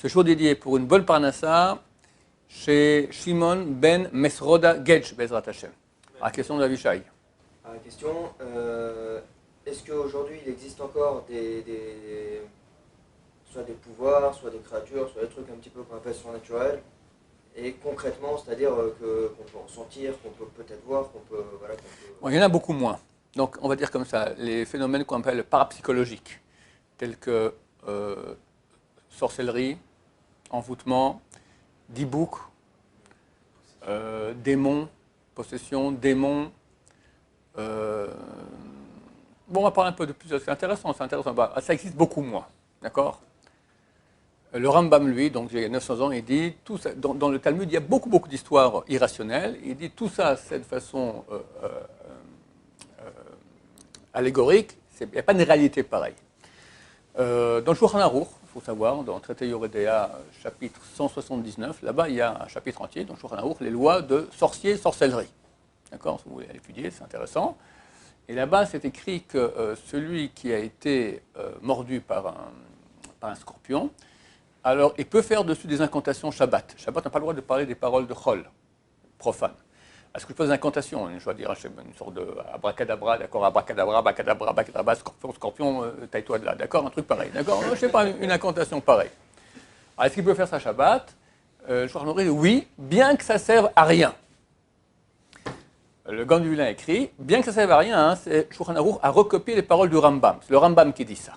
Ce jour dédié pour une bonne parnassa chez Shimon ben Mesroda Gedge, Bezrat Hashem. À la question de Avishai. À la question, est-ce qu'aujourd'hui il existe encore soit des pouvoirs, soit des créatures, soit des trucs un petit peu qu'on appelle surnaturels, et concrètement, c'est-à-dire qu'on peut ressentir, qu'on peut peut-être voir, qu'on peut... Voilà, Bon, il y en a beaucoup moins. Donc on va dire comme ça, les phénomènes qu'on appelle parapsychologiques, tels que sorcellerie, envoûtement, dibouk, démons, possession, démons. Bon, on va parler un peu de plus, c'est intéressant. Bah, ça existe beaucoup moins, d'accord? Le Rambam, lui, donc il y a 900 ans, il dit, tout ça, dans le Talmud, il y a beaucoup d'histoires irrationnelles. Il dit tout ça, c'est de façon allégorique, il n'y a pas de réalité pareille. Dans le Shulchan Aruch, il faut savoir, dans le traité Yoredea, chapitre 179, là-bas, il y a un chapitre entier, dans le Shulchan Aruch, les lois de sorcier, sorcellerie. D'accord? Si vous voulez l'étudier, c'est intéressant. Et là-bas, c'est écrit que celui qui a été mordu par un scorpion, alors il peut faire dessus des incantations Shabbat. Shabbat n'a pas le droit de parler des paroles de Chol, profane. Est-ce que je fais des incantations? Je dois dire une sorte de abracadabra, d'accord, abracadabra, scorpion, taille-toi de là, d'accord, un truc pareil, d'accord? Je ne sais pas, une incantation pareille. Alors, est-ce qu'il peut faire ça Shabbat? Je crois oui, bien que ça ne serve à rien. Le Gan du Vilin écrit, bien que ça ne serve à rien, c'est Shulchan Aruch a recopié les paroles du Rambam. C'est le Rambam qui dit ça.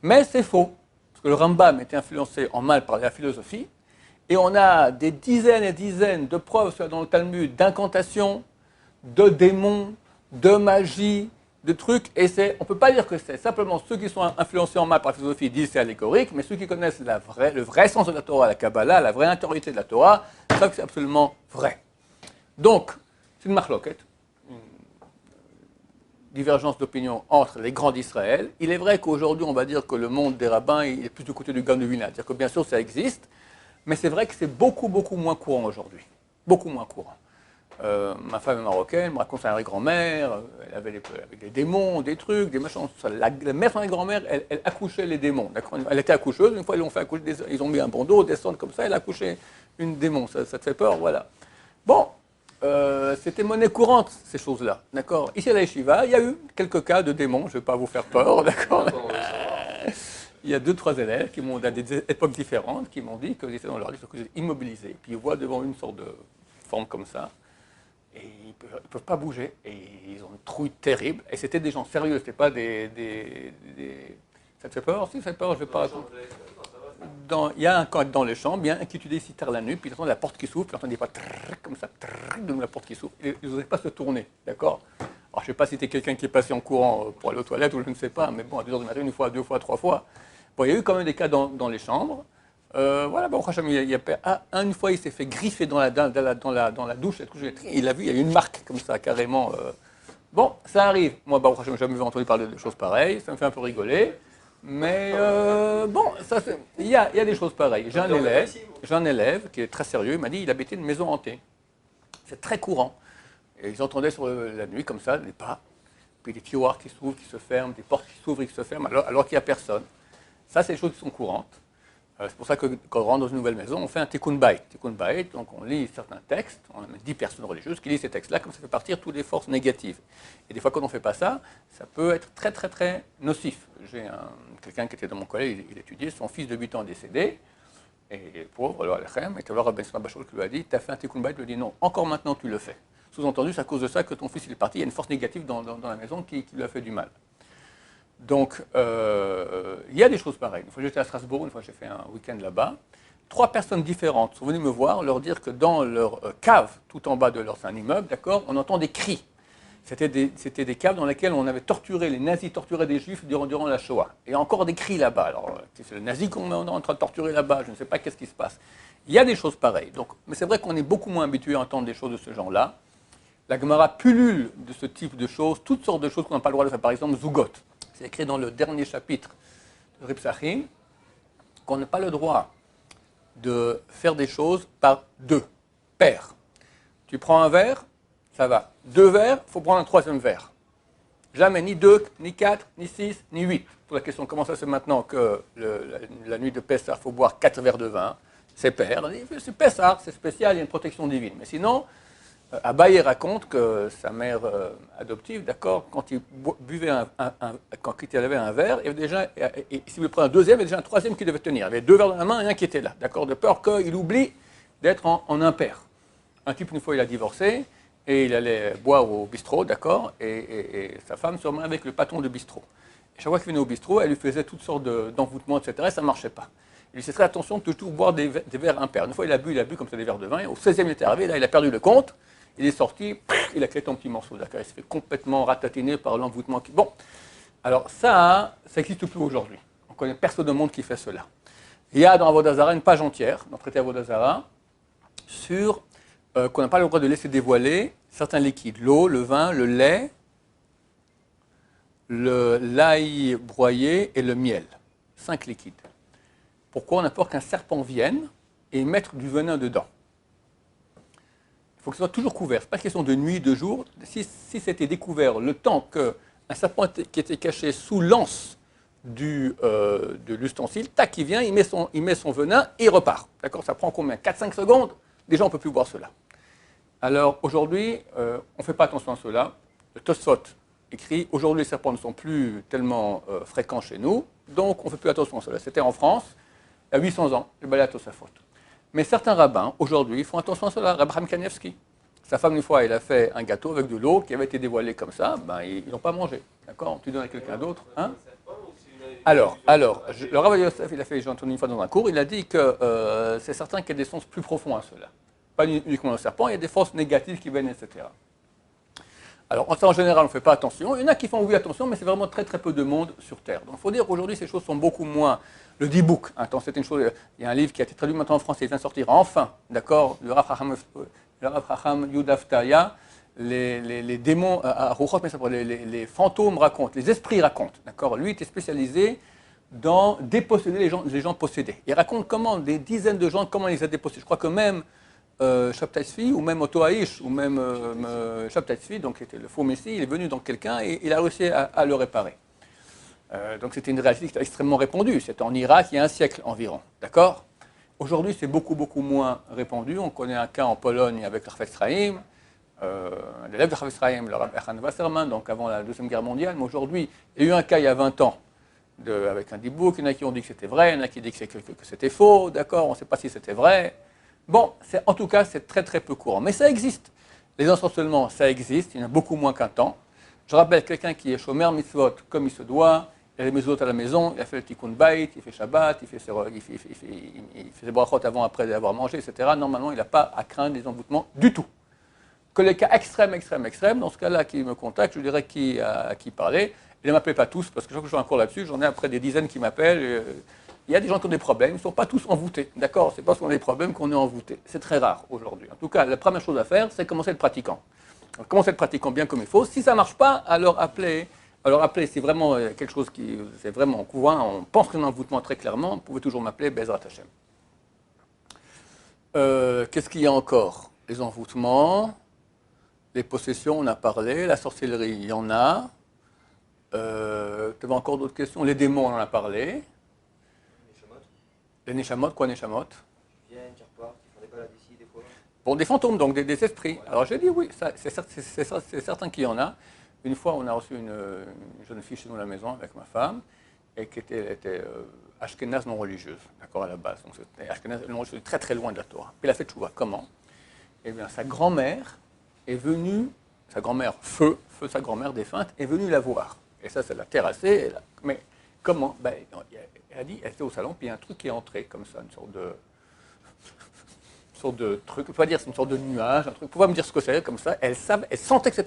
Mais c'est faux, parce que le Rambam était influencé en mal par la philosophie, et on a des dizaines et dizaines de preuves dans le Talmud d'incantations, de démons, de magie, de trucs, et on ne peut pas dire que c'est simplement ceux qui sont influencés en mal par la philosophie disent que c'est allégorique, mais ceux qui connaissent le vrai sens de la Torah, la Kabbalah, la vraie intériorité de la Torah, savent que c'est absolument vrai. Donc, c'est une machloket, une divergence d'opinion entre les grands d'Israël. Il est vrai qu'aujourd'hui, on va dire que le monde des rabbins il est plus du côté du Gan de Vilna. C'est-à-dire que bien sûr, ça existe, mais c'est vrai que c'est beaucoup moins courant aujourd'hui. Beaucoup moins courant. Ma femme est marocaine, me raconte sa grand-mère, elle avait des démons, des trucs, des machins. La mère de sa grand-mère, elle accouchait les démons. Elle était accoucheuse, une fois ils l'ont fait accoucher, ils ont mis un bandeau, descendre comme ça, elle a accouché une démon. Ça te fait peur, voilà. Bon. C'était monnaie courante, ces choses-là, d'accord? Ici à la Yeshiva, il y a eu quelques cas de démons, je ne vais pas vous faire peur, d'accord? Il y a 2-3 élèves qui m'ont, à des époques différentes, qui m'ont dit qu'ils étaient dans leur lit, qu'ils étaient immobilisés, puis ils voient devant une sorte de forme comme ça, et ils ne peuvent pas bouger, et ils ont une trouille terrible, et c'était des gens sérieux, c'était pas des... Ça te fait peur aussi? Ça te fait peur? Je vais pas... Il y a un camp dans les chambres, bien qui étudie ici tard la nuit, puis il entend la porte qui s'ouvre, puis il entend des pas comme ça, de la porte qui s'ouvre. Ils n'osaient pas se tourner, d'accord? Alors je ne sais pas si c'était quelqu'un qui est passé en courant pour aller aux toilettes ou je ne sais pas, mais bon, à 2h du matin, une fois, 2 fois, 3 fois. Bon, il y a eu quand même des cas dans les chambres. Voilà, bon, une fois, il s'est fait griffer dans la douche, il a vu, il y a eu une marque comme ça, carrément. Bon, ça arrive. Moi, Baruch Hashem, j'ai jamais entendu parler de choses pareilles, ça me fait un peu rigoler. Mais bon, il y a des choses pareilles. J'ai un élève qui est très sérieux, il m'a dit qu'il habitait une maison hantée. C'est très courant. Et ils entendaient sur la nuit comme ça, des pas, puis des tiroirs qui s'ouvrent, qui se ferment, des portes qui s'ouvrent et qui se ferment, alors qu'il n'y a personne. Ça, c'est des choses qui sont courantes. C'est pour ça que quand on rentre dans une nouvelle maison, on fait un tikkun bayit. Tikkun bayit, donc on lit certains textes, on a 10 personnes religieuses qui lisent ces textes-là, comme ça fait partir toutes les forces négatives. Et des fois, quand on ne fait pas ça, ça peut être très nocif. J'ai quelqu'un qui était dans mon collège, il étudiait, son fils de 8 ans est décédé, et pauvre, alors Alechem, et tu vas voir Ben Sima Bachol qui lui a dit, tu as fait un tikkun bayit, il lui a dit non, encore maintenant tu le fais. Sous-entendu, c'est à cause de ça que ton fils il est parti, il y a une force négative dans la maison qui lui a fait du mal. Donc, il y a des choses pareilles. Une fois j'étais à Strasbourg, une fois j'ai fait un week-end là-bas. 3 personnes différentes sont venues me voir, leur dire que dans leur cave, tout en bas de leur, c'est un immeuble, d'accord, on entend des cris. C'était des caves dans lesquelles on avait torturé, les nazis torturaient des juifs durant la Shoah. Et il y a encore des cris là-bas. Alors, c'est le nazi qu'on est en train de torturer là-bas, je ne sais pas qu'est-ce qui se passe. Il y a des choses pareilles. Donc, mais c'est vrai qu'on est beaucoup moins habitué à entendre des choses de ce genre-là. La Gemara pullule de ce type de choses, toutes sortes de choses qu'on n'a pas le droit de faire. Par exemple, Zugot. C'est écrit dans le dernier chapitre de Reb Sachim qu'on n'a pas le droit de faire des choses par 2 paires. Tu prends un verre, ça va. 2 verres, il faut prendre un 3e verre. Jamais, ni 2, ni 4, ni 6, ni 8. Pour la question comment ça c'est maintenant que la nuit de Pessah, il faut boire 4 verres de vin, c'est père. C'est Pessah, c'est spécial, il y a une protection divine. Mais sinon, Abaye raconte que sa mère adoptive, d'accord, quand il buvait quand il avait un verre, il y avait déjà, et s'il voulait prendre un deuxième, il y avait déjà un troisième qui devait tenir. Il y avait 2 verres dans la main et un qui était là, d'accord, de peur qu'il oublie d'être en impair. Un type, une fois, il a divorcé, et il allait boire au bistrot, d'accord, et sa femme se remet avec le patron de bistrot. Et chaque fois qu'il venait au bistrot, elle lui faisait toutes sortes d'envoûtements, etc., et ça ne marchait pas. Il lui disait très attention de toujours boire des verres impairs. Une fois, il a bu comme ça des verres de vin, et au 16e, il était arrivé, là, il a perdu le compte, il est sorti, il a créé un petit morceau, d'accord, il s'est fait complètement ratatiner par l'envoûtement. Bon, alors ça n'existe plus aujourd'hui. On connaît personne au monde qui fait cela. Il y a dans Avodah Zarah une page entière, dans le traité Avodah Zarah, sur qu'on n'a pas le droit de laisser dévoiler certains liquides, l'eau, le vin, le lait, l'ail broyé et le miel. 5 liquides. Pourquoi on a peur qu'un serpent vienne et mettre du venin dedans? Il faut que ce soit toujours couvert. Ce n'est pas question de nuit, de jour. Si c'était découvert le temps qu'un serpent qui était caché sous l'anse de l'ustensile, tac, il vient, il met son venin et il repart. D'accord? Ça prend combien? 4-5 secondes? Déjà, on ne peut plus boire cela. Alors, aujourd'hui, on ne fait pas attention à cela. Le Tosfot écrit « Aujourd'hui, les serpents ne sont plus tellement fréquents chez nous, donc on ne fait plus attention à cela. » C'était en France, il y a 800 ans, le balai à Tosafot. Mais certains rabbins, aujourd'hui, font attention à cela. Rabbi Chaim Kanievski, sa femme, une fois, elle a fait un gâteau avec de l'eau qui avait été dévoilée comme ça, ben, ils n'ont pas mangé. D'accord? Tu donnes à quelqu'un d'autre, hein? Alors, le Rav Yosef, il a fait, j'ai entendu une fois dans un cours, il a dit que c'est certain qu'il y a des sens plus profonds à cela. Pas uniquement le serpent, il y a des forces négatives qui viennent, etc. Alors, en général, on ne fait pas attention. Il y en a qui font oui attention, mais c'est vraiment très très peu de monde sur Terre. Donc, il faut dire qu'aujourd'hui, ces choses sont beaucoup moins. Le D-Book, c'était une chose. Il y a un livre qui a été traduit maintenant en français, il vient de sortir enfin, d'accord, le Rav Chacham Yudaftaya, les démons à Ruchot, mais les fantômes racontent, les esprits racontent, d'accord. Lui était spécialisé dans déposséder les gens possédés. Il raconte comment des dizaines de gens, comment il les a dépossédés. Je crois que même Shabtai Tzvi, ou même Otto Haïch, ou même Shabtai Tzvi, donc c'était le faux messie, il est venu dans quelqu'un et il a réussi à le réparer. Donc c'était une réalité qui était extrêmement répandue. C'était en Irak il y a un siècle environ, d'accord. Aujourd'hui, c'est beaucoup moins répandu. On connaît un cas en Pologne avec le Chafetz Chaim, l'élève de Chafetz Chaim, le Rabbi Echan Wasserman, donc avant la Deuxième Guerre mondiale. Mais aujourd'hui, il y a eu un cas il y a 20 ans avec un D-Book. Il y en a qui ont dit que c'était vrai, il y en a qui ont dit que c'était faux, d'accord, on ne sait pas si c'était vrai. Bon, en tout cas, c'est très peu courant. Mais ça existe. Les ensorcellements, ça existe, il y en a beaucoup moins qu'un temps. Je rappelle quelqu'un qui est shomer mitzvot comme il se doit, il a les mitzvot à la maison, il a fait le tikkun bayit, il fait Shabbat, il fait ses brachot avant, après avoir mangé, etc. Normalement, il n'a pas à craindre des envoûtements du tout. Que les cas extrêmes, dans ce cas-là, qui me contactent, je dirais à qui parler. Et ne m'appelez pas tous, parce que chaque fois que je fais un cours là-dessus, j'en ai après des dizaines qui m'appellent. Il y a des gens qui ont des problèmes, ils ne sont pas tous envoûtés, d'accord? C'est pas parce qu'on a des problèmes qu'on est envoûté. C'est très rare aujourd'hui. En tout cas, la première chose à faire, c'est commencer à être pratiquant. Alors, commencer à être pratiquant bien comme il faut. Si ça ne marche pas, alors appelez. Alors appelez, c'est vraiment quelque chose qui, c'est vraiment courant, on pense qu'il y a un envoûtement très clairement, vous pouvez toujours m'appeler Bezrat Hashem. Qu'est-ce qu'il y a encore? Les envoûtements, les possessions, on a parlé, la sorcellerie, il y en a. Tu avais encore d'autres questions? Les démons, on en a parlé. Les Neshamot, quoi Neshamot? Qui viennent, qui repartent, qui font des balades ici, des fois. Bon, des fantômes, donc des esprits. Alors j'ai dit oui, c'est certain qu'il y en a. Une fois, on a reçu une jeune fille chez nous à la maison avec ma femme, et qui était ashkénaze non religieuse, d'accord, à la base. Donc c'était ashkénaze non religieuse, très loin de la Torah. Puis elle a fait tchouva. Comment? Eh bien, sa grand-mère est venue, sa grand-mère, sa grand-mère défunte, est venue la voir. Et ça, l'a terrassée. Mais comment? Ben, elle a dit, elle était au salon, puis il y a un truc qui est entré, comme ça, une sorte de truc, je ne peux pas dire, c'est une sorte de nuage, un truc, vous pouvez me dire ce que c'est, comme ça, elle sentait que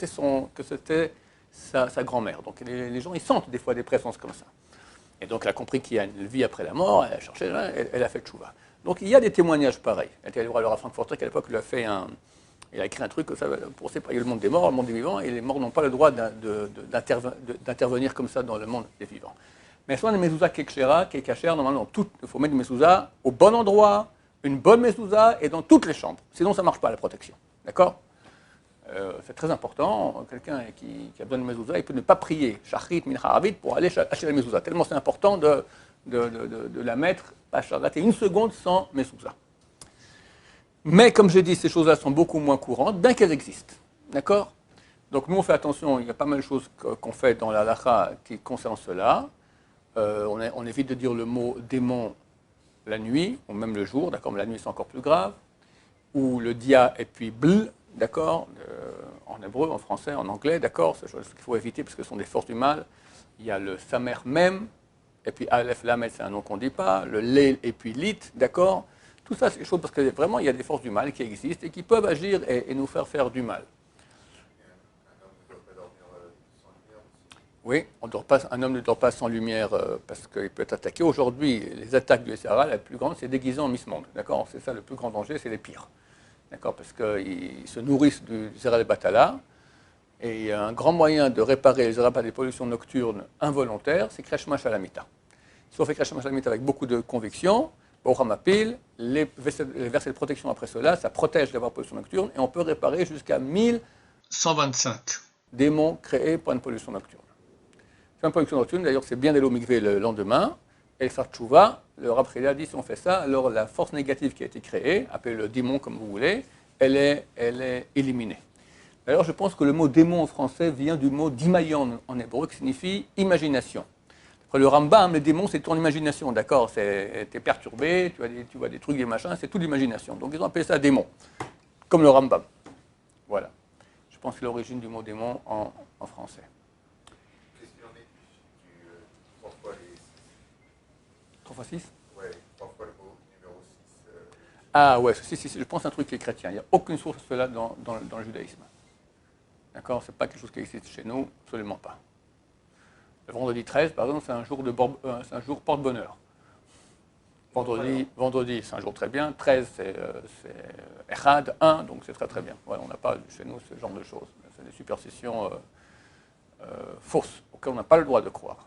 c'était sa grand-mère. Donc les gens, ils sentent des fois des présences comme ça. Et donc elle a compris qu'il y a une vie après la mort, elle a cherché, elle a fait tchouva. Donc il y a des témoignages pareils. Elle était allée voir le Rav Frankfurter, qu'à l'époque, il a écrit un truc, pour séparer le monde des morts, le monde des vivants, et les morts n'ont pas le droit d'intervenir comme ça dans le monde des vivants. Mais soit une mezouza kekshera, kekasher, normalement, il faut mettre une mezouza au bon endroit, une bonne mezouza, et dans toutes les chambres. Sinon, ça ne marche pas, la protection. D'accord? C'est très important. Quelqu'un qui a besoin de mezouza, il peut ne pas prier shachrit min haravit pour aller acheter la mezouza. Tellement c'est important de la mettre, pas rater une seconde sans mezouza. Mais comme j'ai dit, ces choses-là sont beaucoup moins courantes, bien qu'elles existent. D'accord? Donc nous, on fait attention, il y a pas mal de choses qu'on fait dans la halakha qui concernent cela. On évite de dire le mot démon la nuit, ou même le jour, d'accord, mais la nuit c'est encore plus grave. Ou le dia et puis bl, d'accord, en hébreu, en français, en anglais, d'accord, c'est ce qu'il faut éviter parce que ce sont des forces du mal. Il y a le samer même, et puis aleph lamed, c'est un nom qu'on ne dit pas, le leil et puis lit, d'accord. Tout ça, c'est des choses parce que vraiment, il y a des forces du mal qui existent et qui peuvent agir et nous faire du mal. Oui, un homme ne dort pas sans lumière parce qu'il peut être attaqué. Aujourd'hui, les attaques du SRA, la plus grande, c'est déguisé en Miss Monde. D'accord, c'est ça le plus grand danger, c'est les pires. D'accord, parce qu'ils se nourrissent du Zera Batala. Et il y a un grand moyen de réparer les Zera des pollutions nocturnes involontaires, c'est Kreshma Shalamita. Si on fait Kreshma Shalamita avec beaucoup de conviction, Boramapil, les versets de protection après cela, ça protège d'avoir pollution nocturne et on peut réparer jusqu'à 1125 démons créés par une pollution nocturne. C'est une pollution nocturne, d'ailleurs c'est bien d'aller au mikvé le lendemain, et faire tchouva, le Rav Chila dit si on fait ça, alors la force négative qui a été créée, appelée le démon comme vous voulez, elle est éliminée. D'ailleurs je pense que le mot démon en français vient du mot dimayon en hébreu qui signifie imagination. Après le Rambam, les démons c'est ton imagination, d'accord, t'es perturbé, tu vois des trucs, des machins, c'est toute l'imagination. Donc ils ont appelé ça démon, comme le Rambam. Voilà. Je pense que c'est l'origine du mot démon en français. 3 x 6 Oui, 3 fois le mot numéro 6. Ah ouais, je pense un truc qui est chrétien. Il n'y a aucune source de cela dans le judaïsme. D'accord? Ce n'est pas quelque chose qui existe chez nous, absolument pas. Le vendredi 13, par exemple, c'est un jour porte-bonheur. Vendredi, c'est un jour très bien. 13, c'est Echad, 1, donc c'est très très bien. Ouais, on n'a pas chez nous ce genre de choses. C'est des superstitions fausses, auxquelles on n'a pas le droit de croire.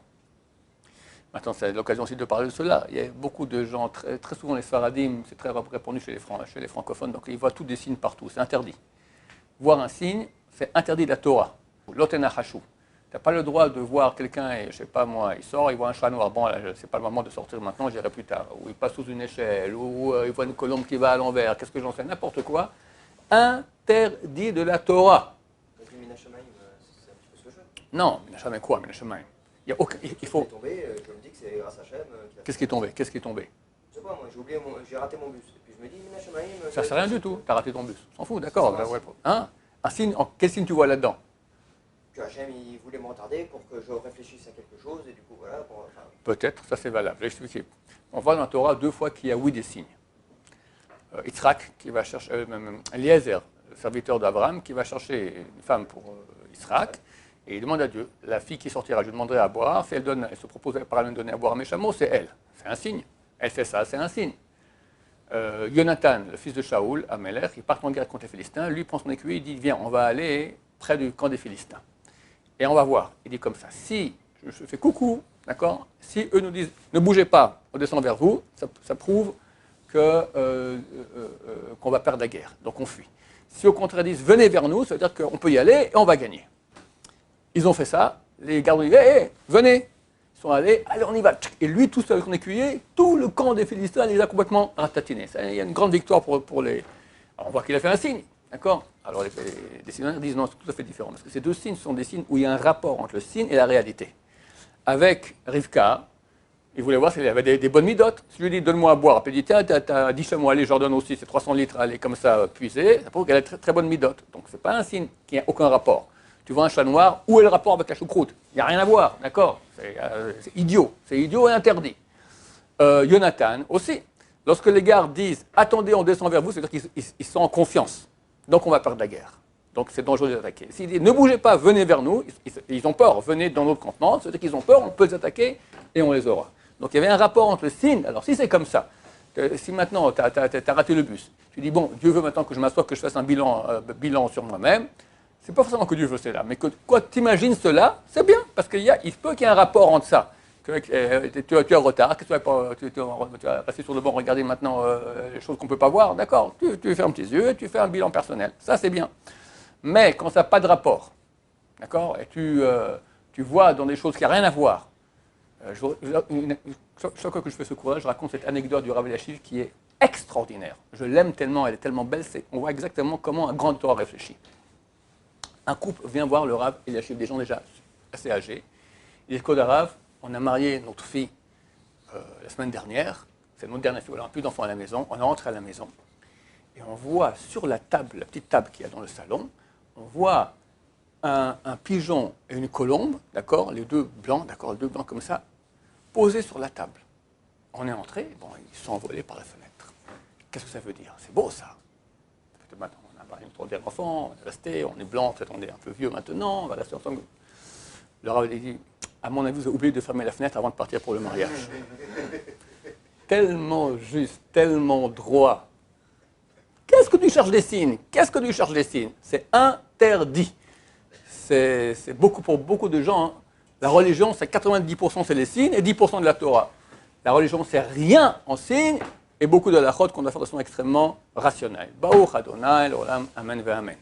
Maintenant, c'est l'occasion aussi de parler de cela. Il y a beaucoup de gens, très souvent les Sfaradim, c'est très répandu chez les francophones, donc ils voient tous des signes partout, c'est interdit. Voir un signe, c'est interdit de la Torah. L'otena hachou. Tu n'as pas le droit de voir quelqu'un, et je ne sais pas moi, il sort, il voit un chat noir, bon, ce n'est pas le moment de sortir maintenant, j'irai plus tard. Ou il passe sous une échelle, ou il voit une colombe qui va à l'envers, qu'est-ce que j'en sais, n'importe quoi. Interdit de la Torah. Donc le Minashamaim, c'est un petit peu ce que je veux. Non, Minashamaim quoi, Minashamaim? Il faut... Tombé, je me dis que c'est grâce à Hachem. Qu'est-ce qui est tombé? Qu'est-ce qui est tombé? Je sais pas, moi j'ai raté mon bus. Et puis je me dis, Minashamaim. Ça ne sert à rien du tout, tu as raté ton bus. On s'en fout, d'accord. Hein? Un signe, quel signe tu vois là-dedans? Que Hachem il voulait me retarder pour que je réfléchisse à quelque chose et du coup voilà. Peut-être, ça c'est valable. Je vais expliquer. On voit dans la Torah 2 fois qu'il y a oui des signes. Yitzhak qui va chercher, Eliezer, le serviteur d'Abraham, qui va chercher une femme pour Yitzhak. Et il demande à Dieu, la fille qui sortira, je lui demanderai à boire. Si elle se propose par elle de donner à boire à mes chameaux, c'est elle. C'est un signe. Elle fait ça, c'est un signe. Jonathan, le fils de Shaoul, Amelech, il part en guerre contre les Philistins. Lui prend son écuyer, il dit viens, on va aller près du camp des Philistins. Et on va voir. Il dit comme ça, si je fais coucou, d'accord, si eux nous disent ne bougez pas, on descend vers vous, ça prouve qu'on va perdre la guerre. Donc on fuit. Si au contraire ils disent venez vers nous, ça veut dire qu'on peut y aller et on va gagner. Ils ont fait ça, les gardes ont dit venez. Ils sont allés, allez on y va. Et lui, tout seul avec son écuyer, tout le camp des Philistins, il les a complètement ratatinés. Il y a une grande victoire pour les... Alors, on voit qu'il a fait un signe, d'accord? Alors les décideurs disent non, c'est tout à fait différent, parce que ces 2 signes sont des signes où il y a un rapport entre le signe et la réalité. Avec Rivka, il voulait voir s'il y avait des bonnes midotes. Si je lui dis donne-moi à boire, puis il dit tiens, t'as 10 chameaux, allez, je leur donne aussi, c'est 300 litres, allez, comme ça, puiser, ça prouve qu'elle a très, très bonne midote. Donc c'est pas un signe qui n'a aucun rapport. Tu vois un chat noir, où est le rapport avec la choucroute? Il n'y a rien à voir, d'accord? C'est idiot et interdit. Jonathan aussi. Lorsque les gardes disent attendez, on descend vers vous, c'est-à-dire qu'ils sont en confiance. Donc on va perdre la guerre. Donc c'est dangereux de les attaquer. S'ils disent ne bougez pas, venez vers nous, ils ont peur, venez dans notre campement, c'est-à-dire qu'ils ont peur, on peut les attaquer et on les aura. Donc il y avait un rapport entre le signe. Alors si c'est comme ça, si maintenant tu as raté le bus, tu dis bon, Dieu veut maintenant que je m'assoie, que je fasse un bilan sur moi-même, c'est pas forcément que Dieu veut cela, mais que quoi t'imagines cela, c'est bien, parce il peut qu'il y ait un rapport entre ça. Tu es en retard, que tu vas passer sur le banc, regarder maintenant les choses qu'on ne peut pas voir, d'accord, tu fermes tes yeux, tu fais un bilan personnel, ça c'est bien. Mais quand ça n'a pas de rapport, d'accord, et tu vois dans des choses qui n'ont rien à voir, chaque fois que je fais ce cours-là, je raconte cette anecdote du Rav Eliashiv qui est extraordinaire. Je l'aime tellement, elle est tellement belle, on voit exactement comment un grand Torah réfléchit. Un couple vient voir le Rav Eliashiv, des gens déjà assez âgés. Il dit, Rav, on a marié notre fille la semaine dernière, c'est notre dernière fille, on n'a plus d'enfants à la maison, on est rentré à la maison, et on voit sur la table, la petite table qu'il y a dans le salon, on voit un pigeon et une colombe, d'accord, les deux blancs, d'accord, les deux blancs comme ça, posés sur la table. On est entré, bon, ils sont envolés par la fenêtre. Qu'est-ce que ça veut dire? C'est beau ça. Maintenant, on a marié notre dernier enfant, on est resté, on est blanc, peut-être on est un peu vieux maintenant, on va rester ensemble. Le Rav dit, à mon avis, vous avez oublié de fermer la fenêtre avant de partir pour le mariage. Tellement juste, tellement droit. Qu'est-ce que tu cherches des signes? Qu'est-ce que tu cherches des signes? C'est interdit. C'est beaucoup pour beaucoup de gens. Hein. La religion, c'est 90% c'est les signes et 10% de la Torah. La religion, c'est rien en signes et beaucoup de la chod qu'on doit faire de façon extrêmement rationnelle. Baruch Adonai, l'olam, amen ve amen.